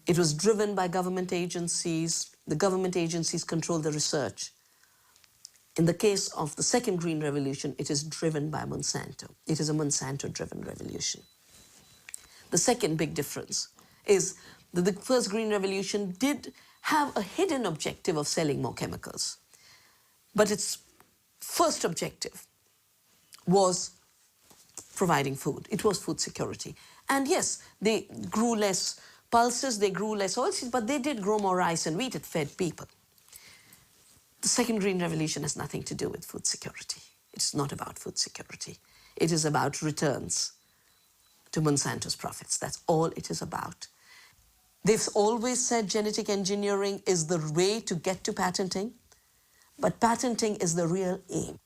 It was driven by government agencies. The government agencies control the research. In the case of the second Green Revolution, it is driven by Monsanto. It is a Monsanto-driven revolution. The second big difference is that the first Green Revolution did have a hidden objective of selling more chemicals. But its first objective was providing food. It was food security. And yes, they grew less pulses, they grew less oilseeds, but they did grow more rice and wheat. It fed people. The second Green Revolution has nothing to do with food security. It's not about food security. It is about returns to Monsanto's profits. That's all it is about. They've always said genetic engineering is the way to get to patenting, but patenting is the real aim.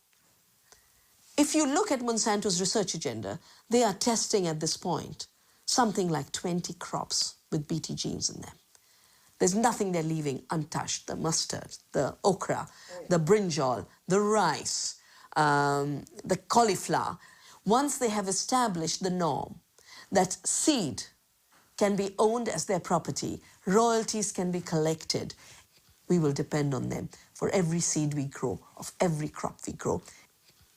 If you look at Monsanto's research agenda, they are testing at this point something like 20 crops with Bt genes in them. There's nothing they're leaving untouched. The mustard, the okra, the brinjal, the rice, the cauliflower. Once they have established the norm that seed can be owned as their property, royalties can be collected, we will depend on them for every seed we grow, of every crop we grow.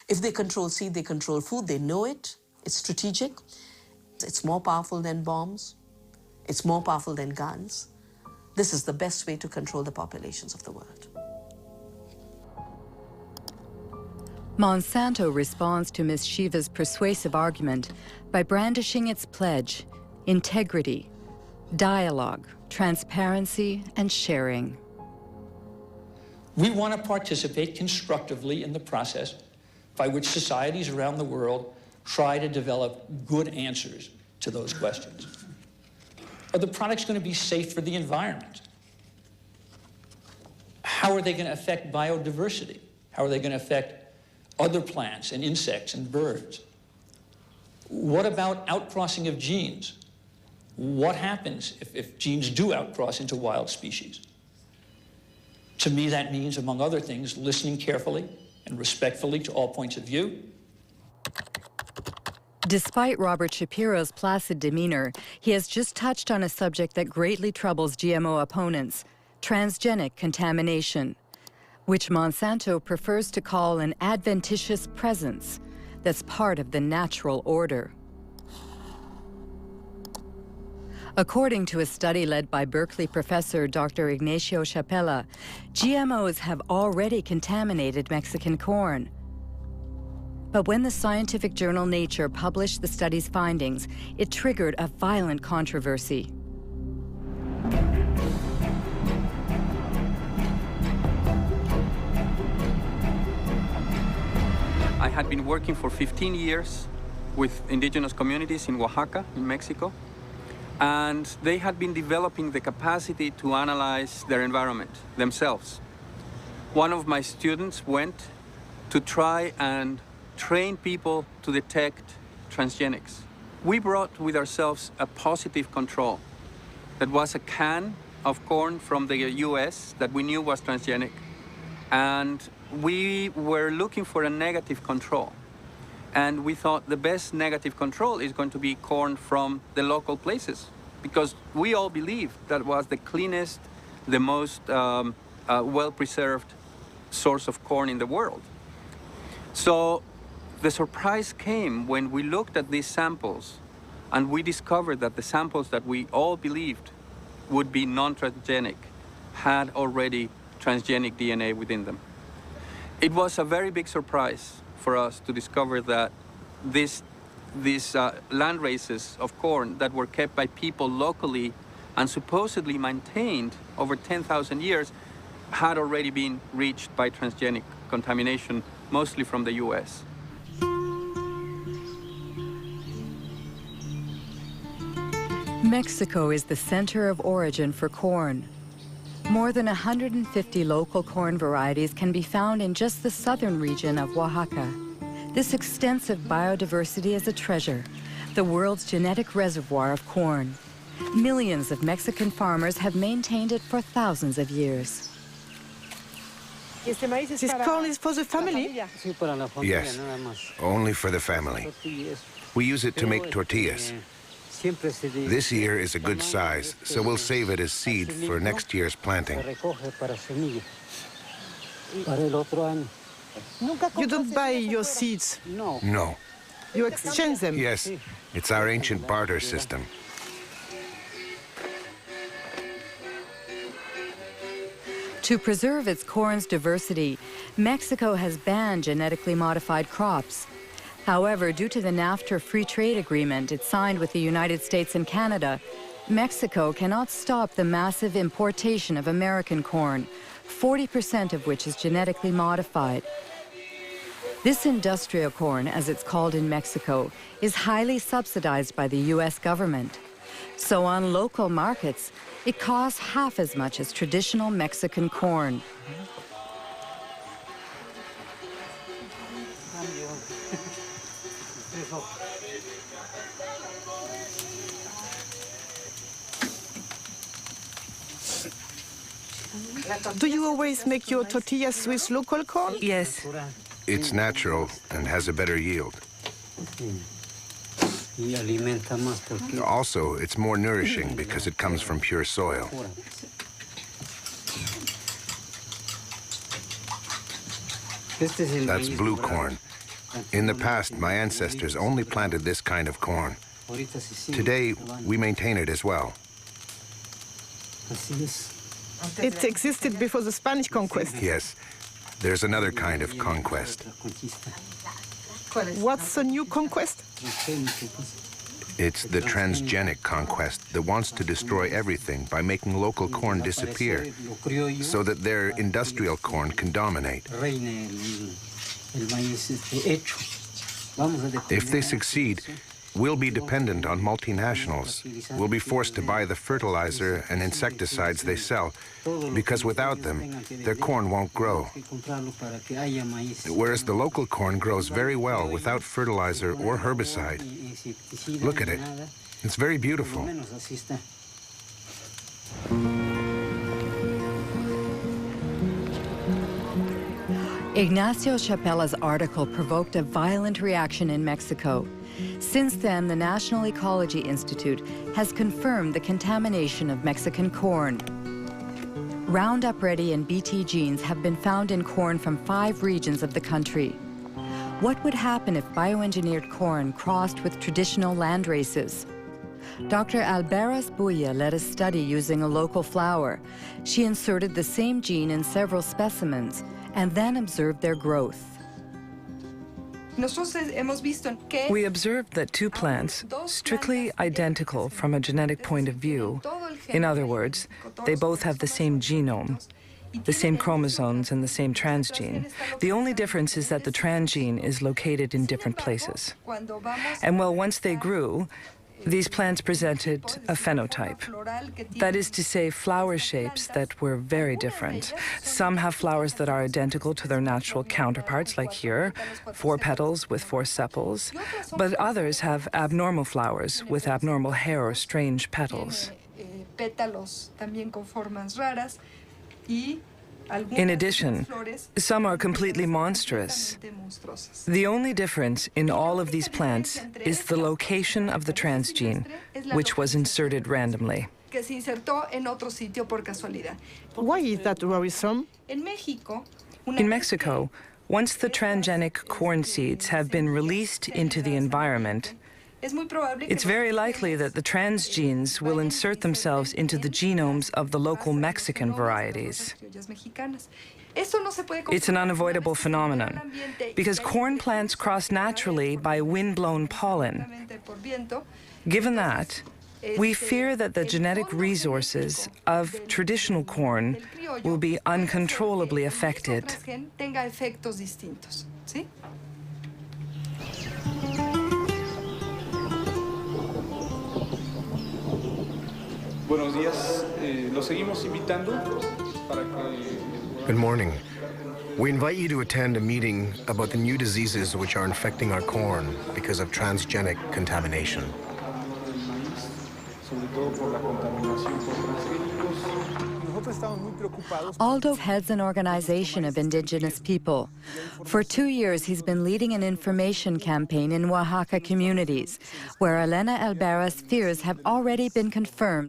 If they control seed, they control food, they know it, it's strategic. It's more powerful than bombs, it's more powerful than guns. This is the best way to control the populations of the world. Monsanto responds to Ms. Shiva's persuasive argument by brandishing its pledge: integrity, dialogue, transparency, and sharing. We want to participate constructively in the process by which societies around the world try to develop good answers to those questions. Are the products going to be safe for the environment? How are they going to affect biodiversity? How are they going to affect other plants and insects and birds? What about outcrossing of genes? What happens if genes do outcross into wild species? To me, that means, among other things, listening carefully and respectfully to all points of view. Despite Robert Shapiro's placid demeanor, he has just touched on a subject that greatly troubles GMO opponents: transgenic contamination, which Monsanto prefers to call an adventitious presence that's part of the natural order. According to a study led by Berkeley professor Dr. Ignacio Chapela, GMOs have already contaminated Mexican corn. But when the scientific journal Nature published the study's findings, it triggered a violent controversy. I had been working for 15 years with indigenous communities in Oaxaca, in Mexico, and they had been developing the capacity to analyze their environment themselves. One of my students went to try and train people to detect transgenics. We brought with ourselves a positive control. That was a can of corn from the US that we knew was transgenic. And we were looking for a negative control. And we thought the best negative control is going to be corn from the local places, because we all believed that was the cleanest, the most well-preserved source of corn in the world. So the surprise came when we looked at these samples and we discovered that the samples that we all believed would be non-transgenic had already transgenic DNA within them. It was a very big surprise for us to discover that these land races of corn that were kept by people locally and supposedly maintained over 10,000 years had already been reached by transgenic contamination, mostly from the US. Mexico is the center of origin for corn. More than 150 local corn varieties can be found in just the southern region of Oaxaca. This extensive biodiversity is a treasure, the world's genetic reservoir of corn. Millions of Mexican farmers have maintained it for thousands of years. This corn is for the family? Yes, only for the family. We use it to make tortillas. This year is a good size, so we'll save it as seed for next year's planting. You don't buy your seeds. No. You exchange them. Yes, it's our ancient barter system. To preserve its corn's diversity, Mexico has banned genetically modified crops. However, due to the NAFTA free trade agreement it signed with the United States and Canada, Mexico cannot stop the massive importation of American corn, 40% of which is genetically modified. This industrial corn, as it's called in Mexico, is highly subsidized by the U.S. government. So on local markets, it costs half as much as traditional Mexican corn. Do you always make your tortillas with local corn? Yes. It's natural and has a better yield. Also, it's more nourishing because it comes from pure soil. That's blue corn. In the past, my ancestors only planted this kind of corn. Today, we maintain it as well. It existed before the Spanish conquest. Yes, there's another kind of conquest. What's the new conquest? It's the transgenic conquest that wants to destroy everything by making local corn disappear so that their industrial corn can dominate. If they succeed, we'll be dependent on multinationals. We'll be forced to buy the fertilizer and insecticides they sell, because without them, their corn won't grow. Whereas the local corn grows very well without fertilizer or herbicide. Look at it. It's very beautiful. Ignacio Chapela's article provoked a violent reaction in Mexico. Since then, the National Ecology Institute has confirmed the contamination of Mexican corn. Roundup Ready and Bt genes have been found in corn from 5 regions of the country. What would happen if bioengineered corn crossed with traditional land races? Dr. Alberas Buya led a study using a local flower. She inserted the same gene in several specimens and then observed their growth. We observed that 2 plants, strictly identical from a genetic point of view, in other words, they both have the same genome, the same chromosomes and the same transgene. The only difference is that the transgene is located in different places. And well, once they grew, these plants presented a phenotype. That is to say, flower shapes that were very different. Some have flowers that are identical to their natural counterparts, like here, 4 petals with 4 sepals, but others have abnormal flowers with abnormal hair or strange petals. In addition, some are completely monstrous. The only difference in all of these plants is the location of the transgene, which was inserted randomly. Why is that worrisome? In Mexico, once the transgenic corn seeds have been released into the environment, it's very likely that the transgenes will insert themselves into the genomes of the local Mexican varieties. It's an unavoidable phenomenon, because corn plants cross naturally by wind-blown pollen. Given that, we fear that the genetic resources of traditional corn will be uncontrollably affected. Buenos días, los seguimos invitando para que... Good morning. We invite you to attend a meeting about the new diseases which are infecting our corn because of transgenic contamination. sobre todo por la contaminación por transgénicos. Aldo heads an organization of indigenous people. For 2 years, he's been leading an information campaign in Oaxaca communities, where Elena Alvara's fears have already been confirmed.